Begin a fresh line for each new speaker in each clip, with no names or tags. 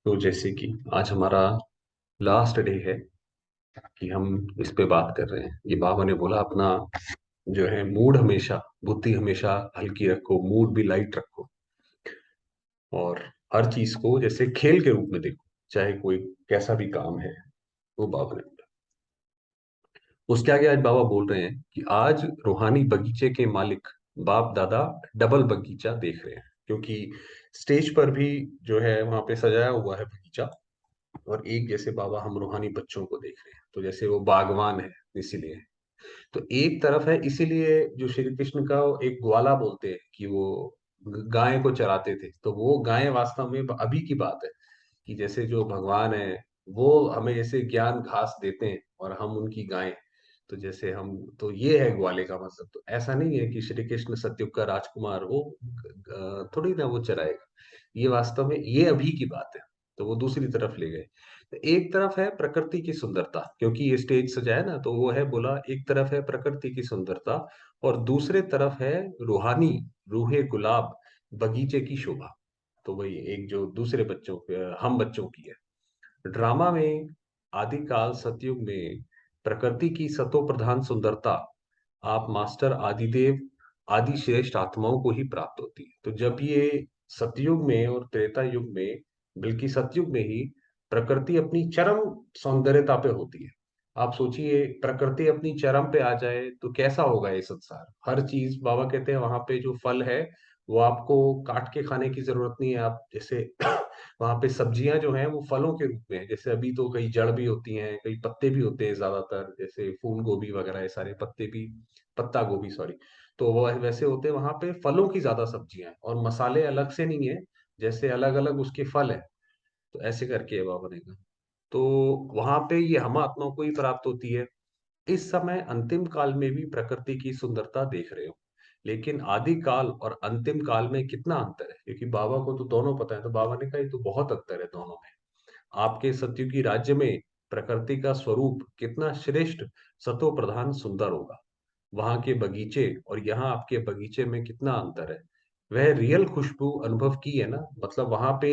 तो जैसे कि आज हमारा लास्ट डे है कि हम इस पे बात कर रहे हैं। ये बाबा ने बोला अपना जो है मूड हमेशा, बुद्धि हमेशा हल्की रखो, मूड भी लाइट रखो, और हर चीज को जैसे खेल के रूप में देखो, चाहे कोई कैसा भी काम है। वो बाबा ने बोला। उसके आगे आज बाबा बोल रहे हैं कि आज रूहानी बगीचे के मालिक बाप दादा डबल बगीचा देख रहे हैं, क्योंकि स्टेज पर भी जो है वहां पे सजाया हुआ है बगीचा, और एक जैसे बाबा हम रूहानी बच्चों को देख रहे हैं, तो जैसे वो बागवान है इसीलिए। तो एक तरफ है इसीलिए जो श्री कृष्ण का एक ग्वाला बोलते हैं कि वो गाय को चराते थे, तो वो गाय वास्तव में अभी की बात है कि जैसे जो भगवान है वो हमें जैसे ज्ञान घास देते हैं और हम उनकी गायें। तो जैसे हम, तो ये है ग्वाले का मतलब। तो ऐसा नहीं है कि श्री कृष्ण सतयुग का राजकुमार वो थोड़ी ना वो चराएगा। ये वास्तव में ये अभी की बात है। तो वो दूसरी तरफ ले गए। तो एक तरफ है प्रकृति की सुंदरता, क्योंकि ये स्टेज सजा है ना, तो वो है बोला एक तरफ है प्रकृति की सुंदरता और दूसरे तरफ है रूहानी, रूहे गुलाब बगीचे की शोभा। तो वही एक जो दूसरे बच्चों हम बच्चों की है। ड्रामा में आदिकाल सतयुग में प्रकृति की सतो प्रधान सुंदरता आप मास्टर आदिदेव आदि श्रेष्ठ आत्माओं को ही प्राप्त होती है। तो जब ये सतयुग में और त्रेता युग में, बल्कि सतयुग में ही प्रकृति अपनी चरम सौंदर्यता पे होती है। आप सोचिए प्रकृति अपनी चरम पे आ जाए तो कैसा होगा ये संसार। हर चीज बाबा कहते हैं वहां पे जो फल है वो आपको काट के खाने की जरूरत नहीं है। आप जैसे वहां पे सब्जियां जो हैं वो फलों के रूप में है। जैसे अभी तो कई जड़ भी होती हैं, कई पत्ते भी होते हैं, ज्यादातर जैसे फूल गोभी वगैरह, ये सारे पत्ते भी, पत्ता गोभी सॉरी। तो वो वैसे होते हैं वहां पे फलों की ज्यादा सब्जियां हैं, और मसाले अलग से नहीं है, जैसे अलग अलग उसके फल है। तो ऐसे करके है बाबा ने कहा। तो वहां पे ये हम आत्मा को ही प्राप्त होती है। इस समय अंतिम काल में भी प्रकृति की सुंदरता देख रहे हो, लेकिन आदि काल और अंतिम काल में कितना अंतर है, क्योंकि बाबा को तो दोनों पता है। तो बाबा ने कहा ये तो बहुत अंतर है दोनों में। आपके सत्युगी राज्य में प्रकृति का स्वरूप कितना श्रेष्ठ, सतो प्रधान सुंदर होगा। वहां के बगीचे और यहाँ आपके बगीचे में कितना अंतर है। वह रियल खुशबू अनुभव की है ना, मतलब वहां पे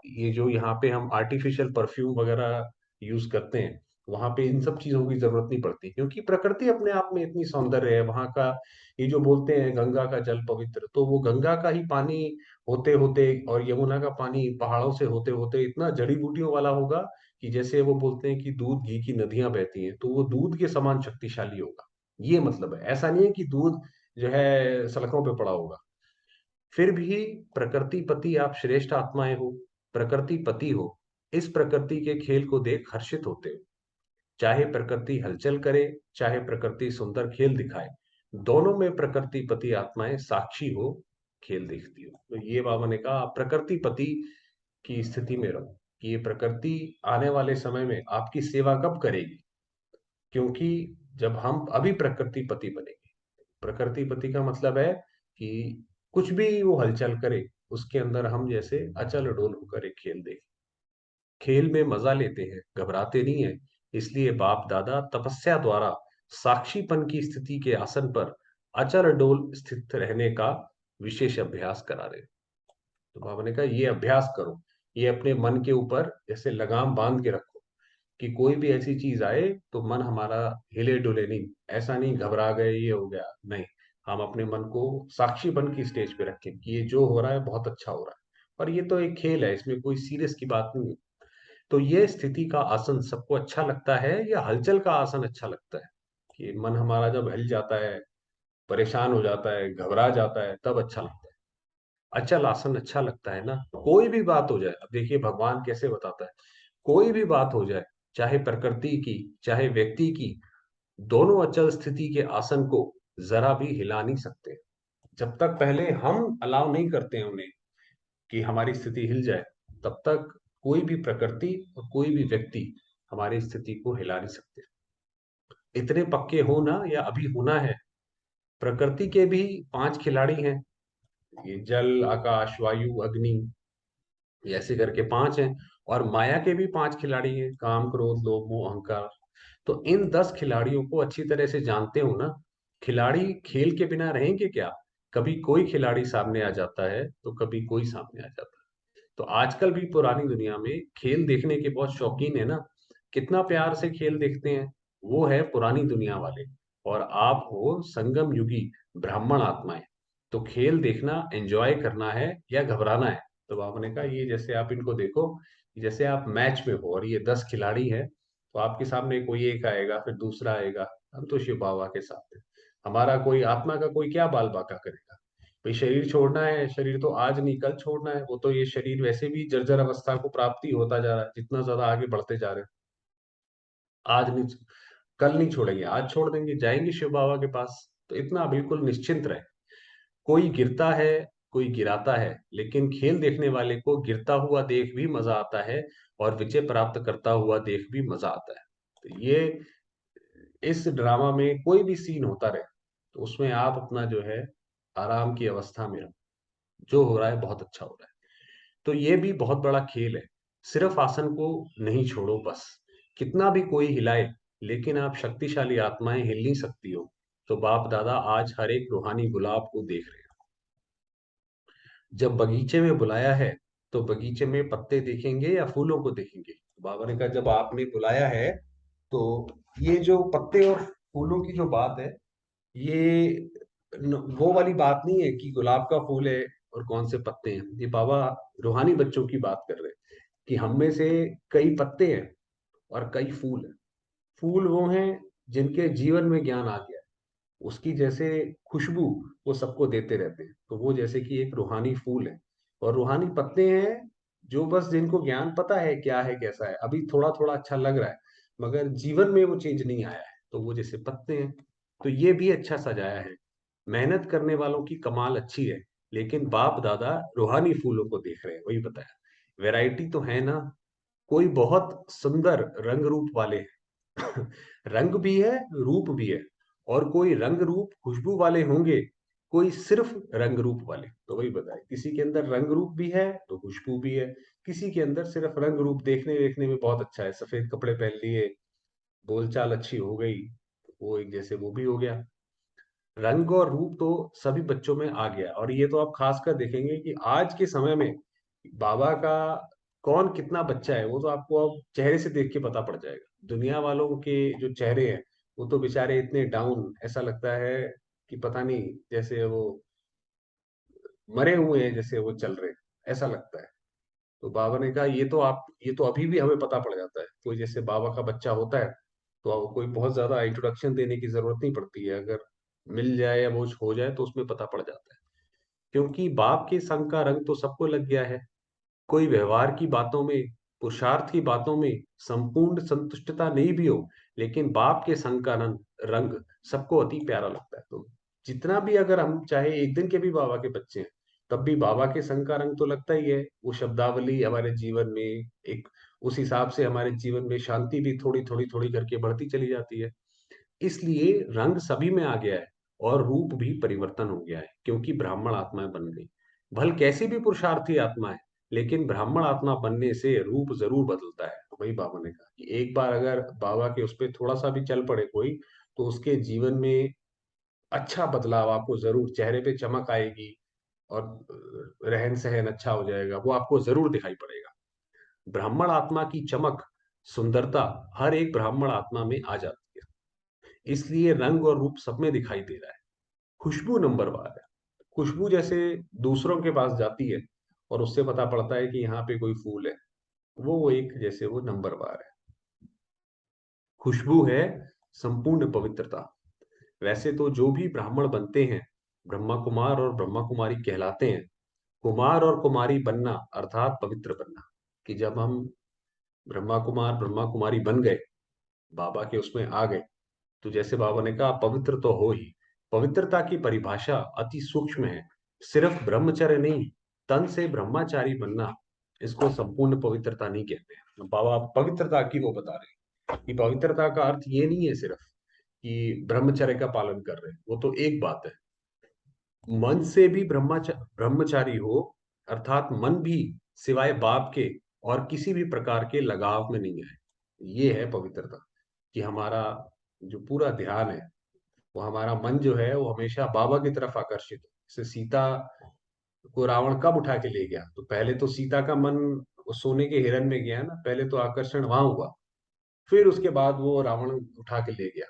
ये जो यहाँ पे हम आर्टिफिशियल परफ्यूम वगैरह यूज करते हैं, वहां पे इन सब चीजों की जरूरत नहीं पड़ती, क्योंकि प्रकृति अपने आप में इतनी सौंदर्य है वहां का। ये जो बोलते हैं गंगा का जल पवित्र, तो वो गंगा का ही पानी होते होते और यमुना का पानी पहाड़ों से होते होते इतना जड़ी बूटियों वाला होगा कि जैसे वो बोलते हैं कि दूध घी की नदियां बहती हैं, तो वो दूध के समान शक्तिशाली होगा। ये मतलब है, ऐसा नहीं है कि दूध जो है सड़कों पे पड़ा होगा। फिर भी प्रकृति पति आप श्रेष्ठ आत्माएं हो, प्रकृति पति हो। इस प्रकृति के खेल को देख हर्षित होते हो। चाहे प्रकृति हलचल करे, चाहे प्रकृति सुंदर खेल दिखाए, दोनों में प्रकृति पति आत्माएं साक्षी हो, खेल देखती हो। तो ये बाबा ने कहा आप प्रकृति पति की स्थिति में रहो, कि ये प्रकृति आने वाले समय में आपकी सेवा कब करेगी। क्योंकि जब हम अभी प्रकृति पति बनेंगे, प्रकृति पति का मतलब है कि कुछ भी वो हलचल करे उसके अंदर हम जैसे अचल अडोल होकर एक खेल देखें। खेल में मजा लेते हैं, घबराते नहीं है। इसलिए बाप दादा तपस्या द्वारा साक्षीपन की स्थिति के आसन पर अचल अडोल स्थित रहने का विशेष अभ्यास करा रहे हैं। तो बाबा ने कहा ये अभ्यास करो, ये अपने मन के ऊपर जैसे लगाम बांध के रखो कि कोई भी ऐसी चीज आए तो मन हमारा हिले डुले नहीं। ऐसा नहीं घबरा गए ये हो गया, नहीं। हम अपने मन को साक्षीपन की स्टेज पे रखें कि ये जो हो रहा है बहुत अच्छा हो रहा है, और ये तो एक खेल है, इसमें कोई सीरियस की बात नहीं है। तो ये स्थिति का आसन सबको अच्छा लगता है या हलचल का आसन अच्छा लगता है? कि मन हमारा जब हिल जाता है, परेशान हो जाता है, घबरा जाता है, तब अच्छा लगता है। अचल आसन अच्छा लगता है ना। कोई भी बात हो जाए, अब देखिए भगवान कैसे बताता है, कोई भी बात हो जाए, चाहे प्रकृति की चाहे व्यक्ति की, दोनों अचल स्थिति के आसन को जरा भी हिला नहीं सकते। जब तक पहले हम अलाउ नहीं करते हैं उन्हें कि हमारी स्थिति हिल जाए, तब तक कोई भी प्रकृति और कोई भी व्यक्ति हमारी स्थिति को हिला नहीं सकते। इतने पक्के हो ना, या अभी होना है। प्रकृति के भी 5 खिलाड़ी हैं, ये जल आकाश वायु अग्नि, ये ऐसे करके 5 हैं। और माया के भी 5 खिलाड़ी हैं, काम क्रोध लोभ मोह अहंकार। तो इन 10 खिलाड़ियों को अच्छी तरह से जानते हो ना। खिलाड़ी खेल के बिना रहेंगे क्या? कभी कोई खिलाड़ी सामने आ जाता है तो कभी कोई सामने आ जाता है। तो आजकल भी पुरानी दुनिया में खेल देखने के बहुत शौकीन है ना, कितना प्यार से खेल देखते हैं, वो है पुरानी दुनिया वाले। और आप हो संगम युगी ब्राह्मण आत्माएं, तो खेल देखना एंजॉय करना है या घबराना है। तो बाबा ने कहा ये जैसे आप इनको देखो, जैसे आप मैच में हो और ये 10 खिलाड़ी हैं, तो आपके सामने कोई एक आएगा फिर दूसरा आएगा, हम तो शिव बाबा के साथ हैं। हमारा कोई आत्मा का कोई क्या बाल बाका करेगा। भाई शरीर छोड़ना है, शरीर तो आज नहीं कल छोड़ना है, वो तो ये शरीर वैसे भी जर्जर अवस्था को प्राप्ति होता जा रहा है, जितना ज्यादा आगे बढ़ते जा रहे हैं। आज नहीं, कल नहीं छोड़ेंगे, आज छोड़ देंगे, जाएंगे शिव बाबा के पास। तो इतना बिल्कुल निश्चिंत रहे। कोई गिरता है, कोई गिराता है, लेकिन खेल देखने वाले को गिरता हुआ देख भी मजा आता है और विजय प्राप्त करता हुआ देख भी मजा आता है। तो ये इस ड्रामा में कोई भी सीन होता रहे, तो उसमें आप अपना जो है आराम की अवस्था में रहो, जो हो रहा है बहुत अच्छा हो रहा है। तो ये भी बहुत बड़ा खेल है। सिर्फ आसन को नहीं छोड़ो बस, कितना भी कोई हिलाए, लेकिन आप शक्तिशाली आत्माएं हिल नहीं सकती हो। तो बाप दादा आज हर एक रूहानी गुलाब को देख रहे हैं। जब बगीचे में बुलाया है, तो बगीचे में पत्ते देखेंगे या फूलों को देखेंगे। बाबा ने कहा जब आपने बुलाया है, तो ये जो पत्ते और फूलों की जो बात है, ये वो वाली बात नहीं है कि गुलाब का फूल है और कौन से पत्ते हैं। ये बाबा रूहानी बच्चों की बात कर रहे हैं कि हम में से कई पत्ते हैं और कई फूल हैं। फूल वो हैं जिनके जीवन में ज्ञान आ गया है, उसकी जैसे खुशबू वो सबको देते रहते हैं, तो वो जैसे कि एक रूहानी फूल है। और रूहानी पत्ते हैं जो बस जिनको ज्ञान पता है क्या है कैसा है, अभी थोड़ा थोड़ा अच्छा लग रहा है, मगर जीवन में वो चेंज नहीं आया है, तो वो जैसे पत्ते हैं। तो ये भी अच्छा सजाया है। मेहनत करने वालों की कमाल अच्छी है, लेकिन बाप दादा रूहानी फूलों को देख रहे हैं, वही बताया। वैरायटी तो है ना, कोई बहुत सुंदर रंग रूप वाले हैं। रंग भी है, रूप भी है। और कोई रंग रूप खुशबू वाले होंगे, कोई सिर्फ रंग रूप वाले। तो वही बताए, किसी के अंदर रंग रूप भी है तो खुशबू भी है, किसी के अंदर सिर्फ रंग रूप देखने देखने में बहुत अच्छा है, सफेद कपड़े पहन लिए, बोलचाल अच्छी हो गई, वो एक जैसे वो भी हो गया। रंग और रूप तो सभी बच्चों में आ गया। और ये तो आप खासकर देखेंगे कि आज के समय में बाबा का कौन कितना बच्चा है, वो तो आपको अब चेहरे से देख के पता पड़ जाएगा। दुनिया वालों के जो चेहरे हैं, वो तो बेचारे इतने डाउन, ऐसा लगता है कि पता नहीं, जैसे वो मरे हुए हैं, जैसे वो चल रहे हैं, ऐसा लगता है। तो बाबा ने कहा ये तो अभी भी हमें पता पड़ जाता है। कोई जैसे बाबा का बच्चा होता है, तो कोई बहुत ज्यादा इंट्रोडक्शन देने की जरूरत नहीं पड़ती है, अगर मिल जाए या वो हो जाए तो उसमें पता पड़ जाता है। क्योंकि बाप के संग का रंग तो सबको लग गया है। कोई व्यवहार की बातों में, पुरुषार्थ की बातों में संपूर्ण संतुष्टता नहीं भी हो, लेकिन बाप के संग का रंग रंग सबको अति प्यारा लगता है। तो जितना भी अगर हम चाहे एक दिन के भी बाबा के बच्चे हैं, तब भी बाबा के संग का रंग तो लगता ही है। वो शब्दावली हमारे जीवन में एक, उस हिसाब से हमारे जीवन में शांति भी थोड़ी थोड़ी थोड़ी करके बढ़ती चली जाती है। इसलिए रंग सभी में आ गया है और रूप भी परिवर्तन हो गया है, क्योंकि ब्राह्मण आत्माएं बन गई। भल कैसी भी पुरुषार्थी आत्मा है, लेकिन ब्राह्मण आत्मा बनने से रूप जरूर बदलता है। तो वही बाबा ने कहा कि एक बार अगर बाबा के उस पर थोड़ा सा भी चल पड़े कोई, तो उसके जीवन में अच्छा बदलाव आपको जरूर, चेहरे पे चमक आएगी और रहन सहन अच्छा हो जाएगा, वो आपको जरूर दिखाई पड़ेगा। ब्राह्मण आत्मा की चमक, सुंदरता हर एक ब्राह्मण आत्मा में आ जाती है। इसलिए रंग और रूप सब में दिखाई दे रहा है। खुशबू नंबर वार है। खुशबू जैसे दूसरों के पास जाती है और उससे पता पड़ता है कि यहाँ पे कोई फूल है, वो एक जैसे वो नंबर वार है। खुशबू है संपूर्ण पवित्रता। वैसे तो जो भी ब्राह्मण बनते हैं, ब्रह्मा कुमार और ब्रह्मा कुमारी कहलाते हैं। कुमार और कुमारी बनना अर्थात पवित्र बनना, कि जब हम ब्रह्मा कुमार ब्रह्मा कुमारी बन गए, बाबा के उसमें आ गए, तो जैसे बाबा ने कहा पवित्र तो हो ही। पवित्रता की परिभाषा अति सूक्ष्म है। सिर्फ ब्रह्मचर्य नहीं, तन से ब्रह्मचारी बनना, इसको संपूर्ण पवित्रता नहीं कहते हैं। बाबा पवित्रता की वो बता रहे हैं कि पवित्रता का अर्थ ये नहीं है सिर्फ कि ब्रह्मचर्य का पालन कर रहे हैं, वो तो एक बात है। मन से भी ब्रह्मचारी हो, अर्थात मन भी सिवाय बाप के और किसी भी प्रकार के लगाव में नहीं है। ये है पवित्रता, कि हमारा जो पूरा ध्यान है, वो हमारा मन जो है वो हमेशा बाबा की तरफ आकर्षित हो। जैसे सीता को रावण कब उठा के ले गया? तो पहले तो सीता का मन उस सोने के हिरण में गया ना, पहले तो आकर्षण वहां हुआ, फिर उसके बाद वो रावण उठा के ले गया।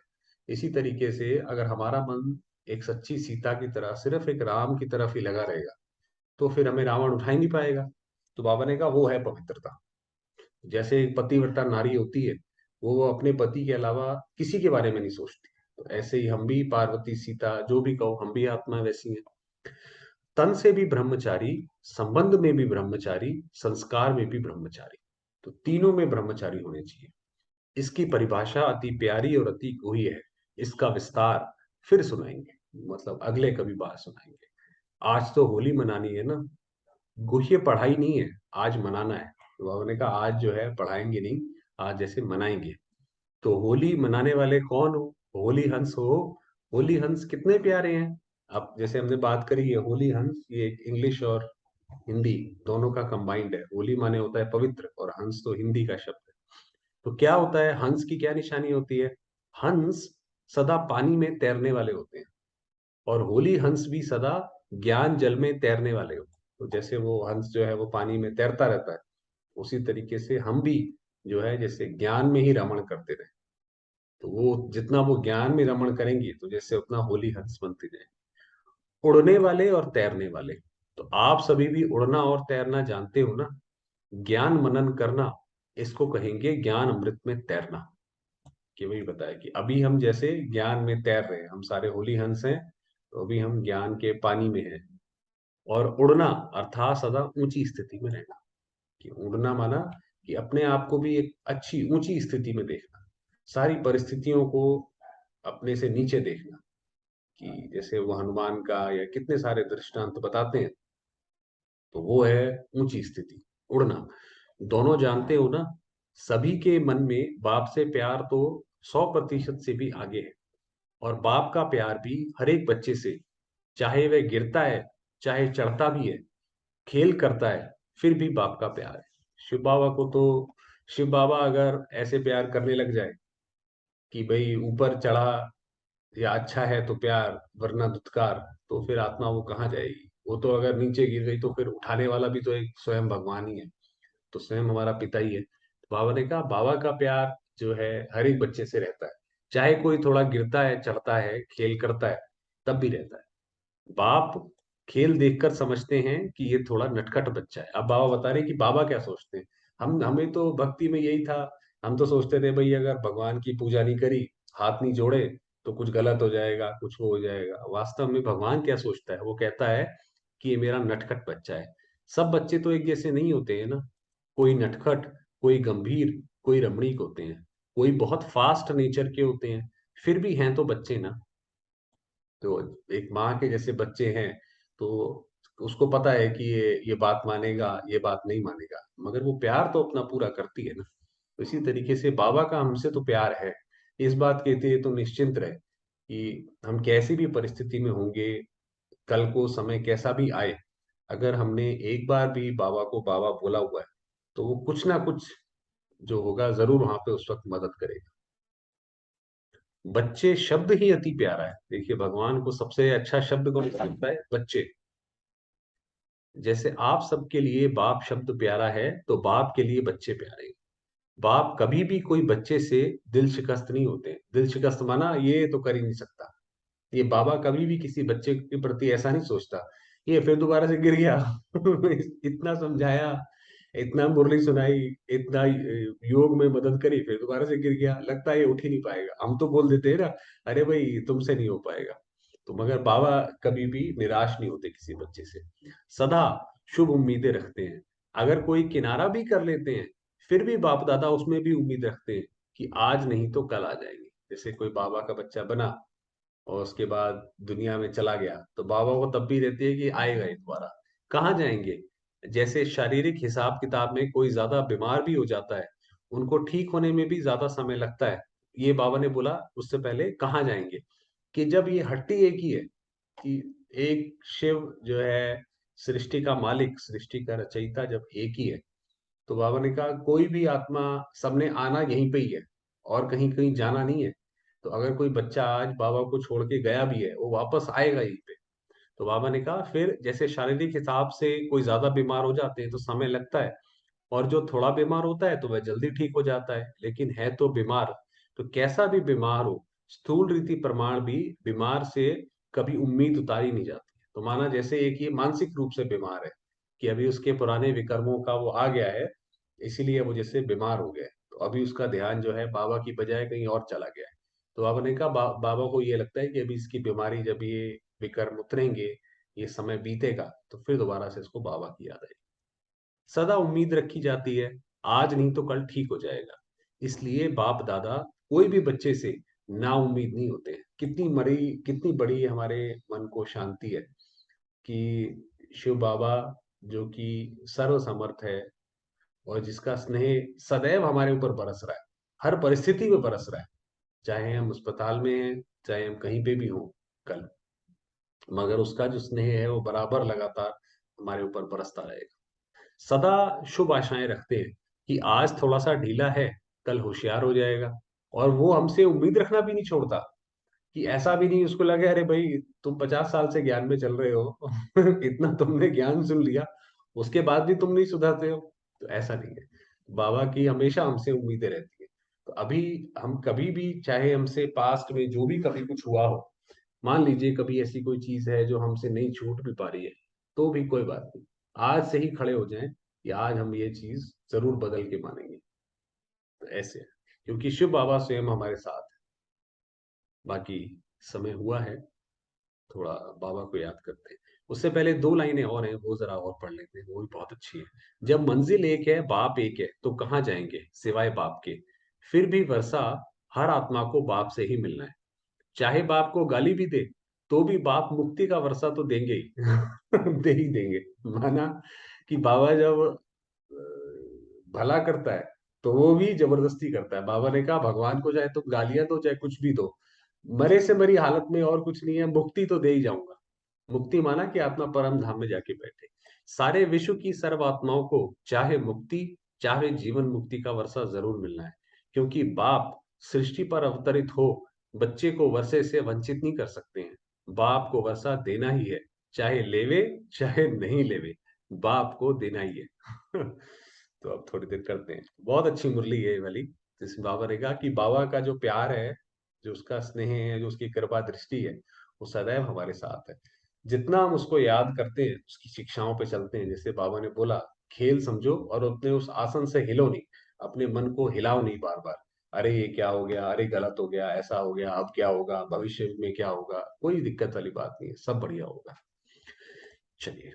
इसी तरीके से अगर हमारा मन एक सच्ची सीता की तरह सिर्फ एक राम की तरफ ही लगा रहेगा, तो फिर हमें रावण उठा ही नहीं पाएगा। तो बाबा ने कहा वो है पवित्रता। जैसे एक पतिव्रता नारी होती है, वो अपने पति के अलावा किसी के बारे में नहीं सोचती, तो ऐसे ही हम भी, पार्वती सीता जो भी कहो, हम भी आत्मा वैसी हैं। तन से भी ब्रह्मचारी, संबंध में भी ब्रह्मचारी, संस्कार में भी ब्रह्मचारी। तो तीनों में ब्रह्मचारी होने चाहिए। इसकी परिभाषा अति प्यारी और अति गुही है। इसका विस्तार फिर सुनाएंगे, मतलब अगले कभी बार सुनाएंगे। आज तो होली मनानी है ना, गुह्य पढ़ाई नहीं है, आज मनाना है। तो बाबा ने कहा आज जो है पढ़ाएंगे नहीं, आज जैसे मनाएंगे। तो होली मनाने वाले कौन हो? होली हंस हो। होली हंस कितने प्यारे हैं। अब जैसे हमने बात करी है, होली हंस ये इंग्लिश और हिंदी दोनों का कंबाइंड है। होली माने होता है पवित्र, और हंस तो हिंदी का शब्द है। तो क्या होता है, हंस की क्या निशानी होती है? हंस सदा पानी में तैरने वाले होते हैं, और होली हंस भी सदा ज्ञान जल में तैरने वाले होते हैं। तो जैसे वो हंस जो है वो पानी में तैरता रहता है, उसी तरीके से हम भी जो है जैसे ज्ञान में ही रमण करते रहे, तो वो जितना वो ज्ञान में रमण करेंगे तो जैसे उतना होली हंस बनते जाए। उड़ने वाले और तैरने वाले, तो आप सभी भी उड़ना और तैरना जानते हो ना। ज्ञान मनन करना, इसको कहेंगे ज्ञान अमृत में तैरना। कि वही बताया कि अभी हम जैसे ज्ञान में तैर रहे हैं, हम सारे होली हंस हैं, तो अभी हम ज्ञान के पानी में हैं। और उड़ना अर्थात सदा ऊंची स्थिति में रहना। कि उड़ना माना कि अपने आप को भी एक अच्छी ऊंची स्थिति में देखना, सारी परिस्थितियों को अपने से नीचे देखना। कि जैसे वो हनुमान का या कितने सारे दृष्टांत बताते हैं, तो वो है ऊंची स्थिति, उड़ना। दोनों जानते हो ना, सभी के मन में बाप से प्यार तो 100% से भी आगे है। और बाप का प्यार भी हर एक बच्चे से, चाहे वह गिरता है, चाहे चढ़ता भी है, खेल करता है, फिर भी बाप का प्यार है। शिव बाबा को तो, शिव बाबा अगर ऐसे प्यार करने लग जाए कि भाई ऊपर चढ़ा या अच्छा है तो प्यार, वरना दुत्कार, तो फिर आत्मा वो कहाँ जाएगी? वो तो अगर नीचे गिर गई तो फिर उठाने वाला भी तो एक स्वयं भगवान ही है, तो स्वयं हमारा पिता ही है। तो बाबा ने कहा बाबा का प्यार जो है हर एक बच्चे से रहता है, चाहे कोई थोड़ा गिरता है, चढ़ता है, खेल करता है, तब भी रहता है। बाप खेल देखकर समझते हैं कि ये थोड़ा नटखट बच्चा है। अब बाबा बता रहे हैं कि बाबा क्या सोचते हैं। हम हमें तो भक्ति में यही था, हम तो सोचते थे भाई अगर भगवान की पूजा नहीं करी, हाथ नहीं जोड़े, तो कुछ गलत हो जाएगा, कुछ हो जाएगा। वास्तव में भगवान क्या सोचता है? वो कहता है कि ये मेरा नटखट बच्चा है। सब बच्चे तो एक जैसे नहीं होते हैं ना, कोई नटखट, कोई गंभीर, कोई रमणीक होते हैं, कोई बहुत फास्ट नेचर के होते हैं, फिर भी हैं तो बच्चे ना। तो एक माँ के जैसे बच्चे हैं, तो उसको पता है कि ये बात मानेगा, ये बात नहीं मानेगा, मगर वो प्यार तो अपना पूरा करती है ना। तो इसी तरीके से बाबा का हमसे तो प्यार है। इस बात कहते हैं तो निश्चिंत रहे कि हम कैसी भी परिस्थिति में होंगे, कल को समय कैसा भी आए, अगर हमने एक बार भी बाबा को बाबा बोला हुआ है, तो वो कुछ ना कुछ जो होगा जरूर वहां पे उस वक्त मदद करेगा। बच्चे शब्द ही अति प्यारा है। देखिए भगवान को सबसे अच्छा शब्द कौन सा लगता है? बच्चे। जैसे आप सबके लिए बाप शब्द प्यारा है, तो बाप के लिए बच्चे प्यारे हैं। बाप कभी भी कोई बच्चे से दिल शिकस्त नहीं होते। दिल शिकस्त माना ये तो कर ही नहीं सकता, ये बाबा कभी भी किसी बच्चे के प्रति ऐसा नहीं सोचता। ये फिर दोबारा से गिर गया इतना समझाया, इतना मुरली सुनाई, इतना योग में मदद करी, फिर दोबारा से गिर गया, लगता है ये उठ ही नहीं पाएगा। हम तो बोल देते हैं ना, अरे भाई तुमसे नहीं हो पाएगा। तो मगर बाबा कभी भी निराश नहीं होते किसी बच्चे से, सदा शुभ उम्मीदें रखते हैं। अगर कोई किनारा भी कर लेते हैं, फिर भी बाप दादा उसमें भी उम्मीद रखते हैं कि आज नहीं तो कल आ जाएंगे। जैसे कोई बाबा का बच्चा बना और उसके बाद दुनिया में चला गया, तो बाबा को तब भी रहती है कि आएगा ही दोबारा। कहाँ जाएंगे? जैसे शारीरिक हिसाब किताब में कोई ज्यादा बीमार भी हो जाता है, उनको ठीक होने में भी ज्यादा समय लगता है। ये बाबा ने बोला उससे पहले कहाँ जाएंगे, कि जब ये हट्टी एक ही है, कि एक शिव जो है सृष्टि का मालिक, सृष्टि का रचयिता जब एक ही है, तो बाबा ने कहा कोई भी आत्मा, सबने आना यहीं पे ही है, और कहीं कहीं जाना नहीं है। तो अगर कोई बच्चा आज बाबा को छोड़ के गया भी है, वो वापस आएगा यहीं पे। तो बाबा ने कहा फिर जैसे शारीरिक हिसाब से कोई ज्यादा बीमार हो जाते हैं तो समय लगता है, और जो थोड़ा बीमार होता है तो वह जल्दी ठीक हो जाता है, लेकिन है तो बीमार। तो कैसा भी बीमार हो, स्थूल रीति प्रमाण भी बीमार से कभी उम्मीद उतारी नहीं जाती। तो माना जैसे एक ये मानसिक रूप से बीमार है कि अभी उसके पुराने विकर्मों का वो आ गया है, इसीलिए वो जैसे बीमार हो गया है, तो अभी उसका ध्यान जो है बाबा की बजाय कहीं और चला गया है। तो बाबा ने कहा बाबा को ये लगता है कि अभी इसकी बीमारी, जब ये विकर्म उतरेंगे, ये समय बीतेगा, तो फिर दोबारा से इसको बाबा की याद आएगी। सदा उम्मीद रखी जाती है, आज नहीं तो कल ठीक हो जाएगा। इसलिए बाप दादा कोई भी बच्चे से ना उम्मीद नहीं होते हैं। कितनी बड़ी हमारे मन को शांति है कि शिव बाबा, जो कि सर्व समर्थ है और जिसका स्नेह सदैव हमारे ऊपर बरस रहा है, हर परिस्थिति में बरस रहा है, चाहे हम अस्पताल में हैं, चाहे हम कहीं पे भी हों कल, मगर उसका जो स्नेह है वो बराबर लगातार हमारे ऊपर बरसता रहेगा। सदा शुभ आशाएं रखते हैं कि आज थोड़ा सा ढीला है, कल होशियार हो जाएगा। और वो हमसे उम्मीद रखना भी नहीं छोड़ता, कि ऐसा भी नहीं उसको लगे अरे भाई तुम 50 साल से ज्ञान में चल रहे हो इतना तुमने ज्ञान सुन लिया, उसके बाद भी तुम नहीं सुधरते हो। तो ऐसा नहीं है, बाबा की हमेशा हमसे उम्मीदें रहती है। तो अभी हम कभी भी, चाहे हमसे पास्ट में जो भी कभी कुछ हुआ हो, मान लीजिए कभी ऐसी कोई चीज है जो हमसे नहीं छूट भी पा रही है, तो भी कोई बात नहीं, आज से ही खड़े हो जाएं कि आज हम ये चीज जरूर बदल के मानेंगे। तो ऐसे है, क्योंकि शिव बाबा स्वयं हमारे साथ है। बाकी समय हुआ है, थोड़ा बाबा को याद करते हैं। उससे पहले दो लाइनें और हैं, वो जरा और पढ़ लेते हैं, वो भी बहुत अच्छी है। जब मंजिल एक है, बाप एक है, तो कहाँ जाएंगे सिवाय बाप के। फिर भी वर्षा हर आत्मा को बाप से ही मिलना है। चाहे बाप को गाली भी दे, तो भी बाप मुक्ति का वर्षा तो देंगे ही दे ही देंगे। माना कि बाबा जब भला करता है, तो वो भी जबरदस्ती करता है। बाबा ने कहा भगवान को चाहे तुम गालियां दो, चाहे कुछ भी दो, मरे से मरी हालत में और कुछ नहीं है, मुक्ति तो दे ही जाऊंगा। मुक्ति माना कि आत्मा परम धाम में जाके बैठे। सारे विश्व की सर्व आत्माओं को चाहे मुक्ति, चाहे जीवन मुक्ति का वर्षा जरूर मिलना है। क्योंकि बाप सृष्टि पर अवतरित हो, बच्चे को वर्षे से वंचित नहीं कर सकते हैं। बाप को वर्षा देना ही है, चाहे लेवे चाहे नहीं लेवे, बाप को देना ही है तो अब थोड़ी देर करते हैं। बहुत अच्छी मुरली है ये वाली, जिसमें बाबा ने कहा कि बाबा का जो प्यार है, जो उसका स्नेह है, जो उसकी कृपा दृष्टि है, वो सदैव हमारे साथ है। जितना हम उसको याद करते हैं, उसकी शिक्षाओं पे चलते हैं, जैसे बाबा ने बोला, खेल समझो और अपने उस आसन से हिलो नहीं, अपने मन को हिलाओ नहीं बार बार। अरे ये क्या हो गया, अरे गलत हो गया, ऐसा हो गया, अब क्या होगा, भविष्य में क्या होगा, कोई दिक्कत वाली बात नहीं है, सब बढ़िया होगा। चलिए।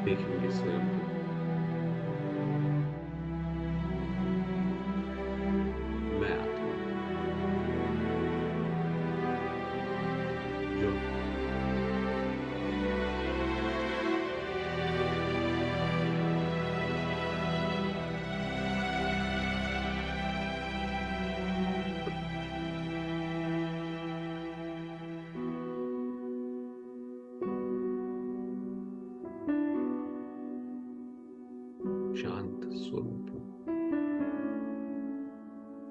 देखेंगे स्वयं को, मैं आत्मा जो शांत स्वरूप हूं।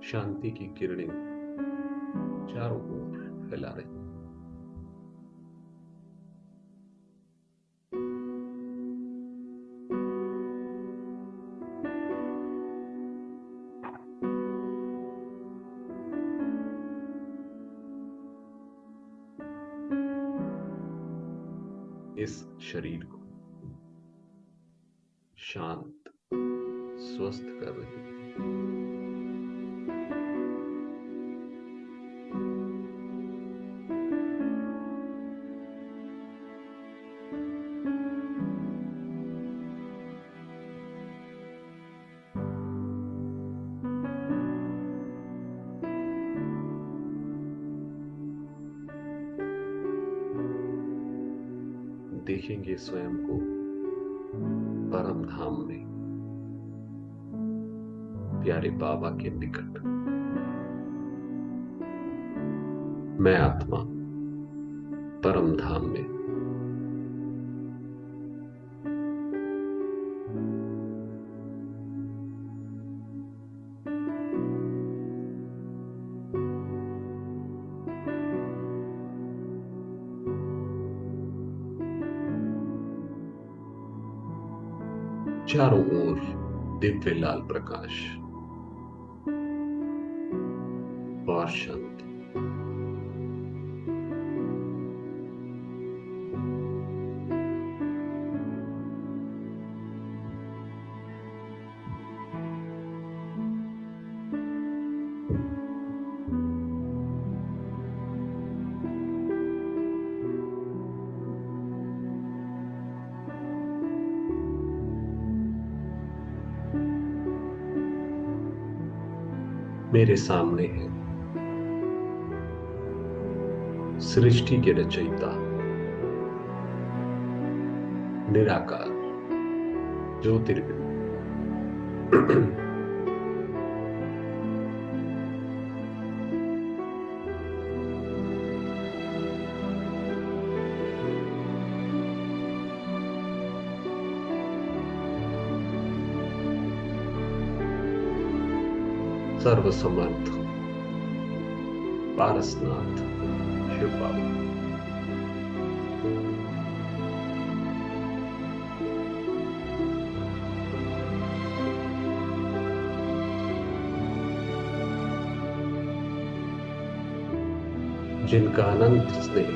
शांति की किरणें चारों ओर फैला रही। इस शरीर को शांत, स्वस्थ कर रही है। देखेंगे स्वयं को परम धाम में, प्यारे बाबा के निकट। मैं आत्मा परम धाम में। चारों ओर दिव्य लाल प्रकाश और शांति। मेरे सामने है सृष्टि के रचयिता निराकार ज्योतिर्बिंदु। सर्वसमर्थ पारसनाथ शिव बाबा। जिनका अनंत स्नेह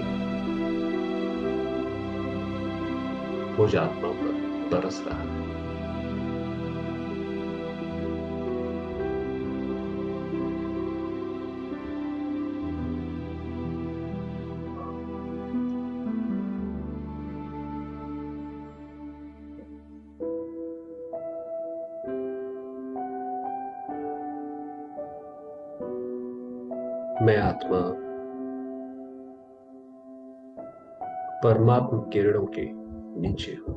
मुझ आत्मा पर बरस रहा है। मैं आत्मा परमात्म किरणों के नीचे हूं।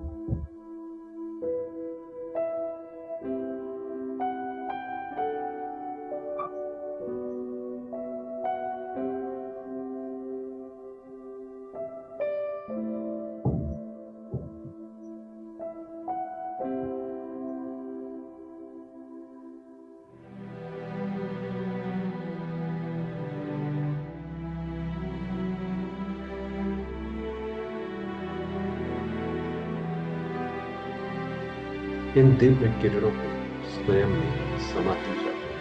इन दिव्य किरणों को स्वयं में समाती जाती है।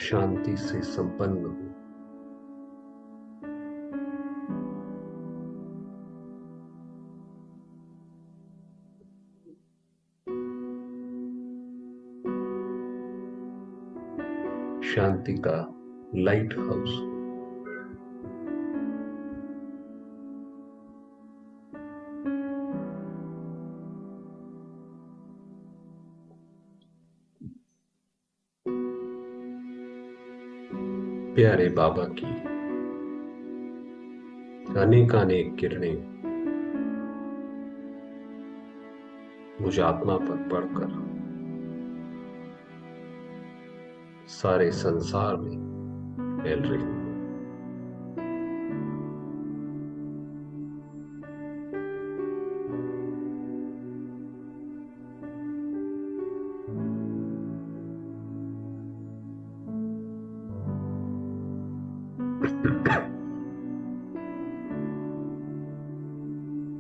शांति से संपन्न हूं। शांति का लाइट हाउस। प्यारे बाबा की अनेकानेक किरणें मुझ आत्मा पर पड़कर सारे संसार में फैल रही हूं।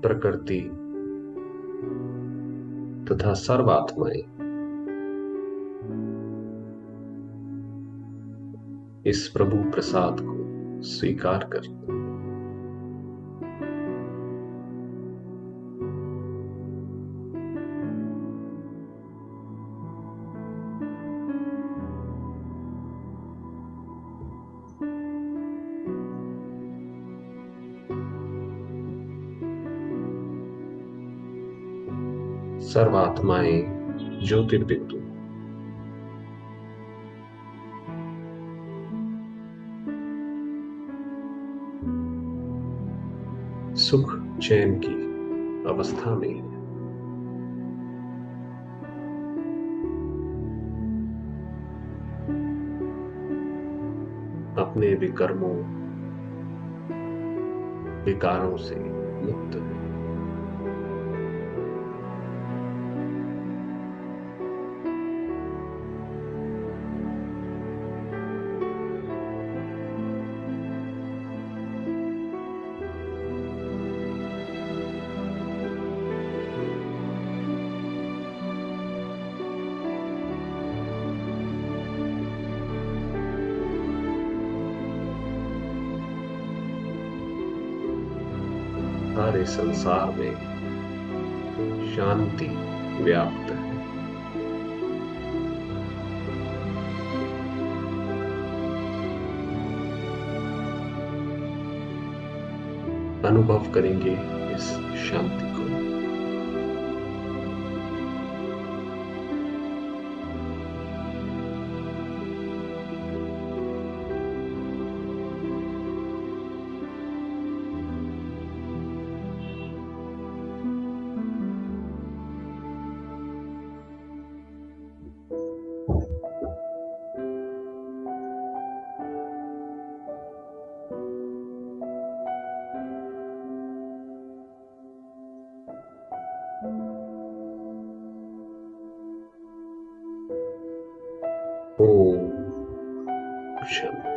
प्रकृति तथा सर्वात्माएं इस प्रभु प्रसाद को स्वीकार कर सर्वात्माएं ज्योतिर्बिंदु सुख चैन की अवस्था में है। अपने विकर्मों विकारों से मुक्त है। सारे संसार में शांति व्याप्त है। अनुभव करेंगे इस शांति को। ओम शांति।